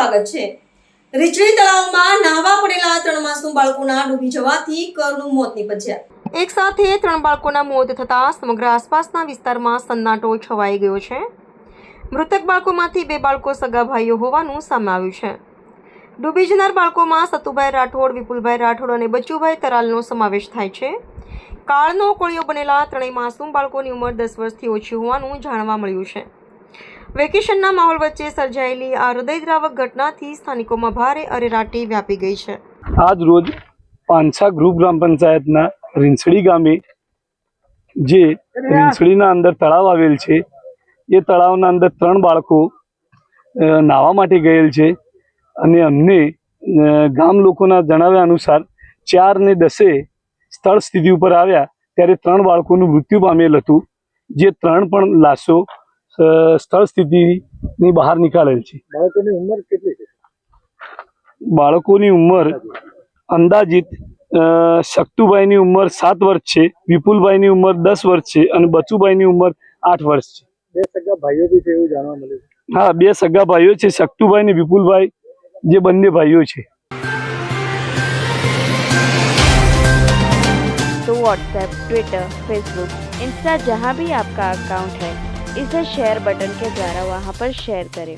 સ્વાગત છે। રીચડી તળાવમાં નાહવા પડેલા 3 માસૂમ બાળકોના ડૂબી જવાથી કરુણ મોત નીપજ્યા। એક સાથે 3 બાળકોના મોત થતા સમગ્ર આસપાસના વિસ્તારમાં સન્નાટો છવાઈ ગયો છે। મૃતક બાળકોમાંથી 2 બાળકો સગા ભાઈઓ હોવાનું સામે આવ્યું છે। ડૂબી જનાર બાળકોમાં સતુભાઈ રાઠોડ, વિપુલભાઈ રાઠોડ અને બચ્ચુભાઈ તરાલનો સમાવેશ થાય છે। કાળનો કોળિયો બનેલા 3 માસૂમ બાળકોની ઉંમર 10 વર્ષથી ઓછી હોવાનું જાણવા મળ્યું છે। વેકેશનના માહોલ વચ્ચે સર્જાયેલી આ હૃદયદ્રાવક ઘટનાથી સ્થાનિકોમાં ભારે અરેરાટી વ્યાપી ગઈ છે। આજ રોજ પાંછા ગ્રુપ ગ્રામ પંચાયતના રીંછડી ગામે જે રીંછડીના અંદર તળાવ આવેલ છે, એ તળાવના અંદર 3 બાળકો નાહવા માટે ગયેલ છે અને અમને ગામ લોકોના જણાવ્યા અનુસાર 4 ને 10 સ્થળ સ્થિતિ ઉપર આવ્યા ત્યારે 3 બાળકોનું મૃત્યુ પામેલ હતું, જે 3 પણ લાશો સ્થળ સ્થિતિની બહાર નીકાળેલ છે। બાળકોની ઉંમર કેટલી છે? બાળકોની ઉંમર અંદાજિત શક્તુભાઈની ઉંમર 7 વર્ષ છે, વિપુલભાઈની ઉંમર 10 વર્ષ છે અને બચુભાઈની ઉંમર 8 વર્ષ છે। 2 સગા ભાઈઓ બી છે એવું જાણવા મળ્યું છે। હા, 2 સગા ભાઈઓ છે, શક્તુભાઈ અને વિપુલભાઈ, જે બંને ભાઈઓ છે। तो व्हाट्सएप, ट्विटर, फेसबुक, इंस्टा जहाँ भी आपका अकाउंट है, इसे शेयर बटन के द्वारा वहाँ पर शेयर करें।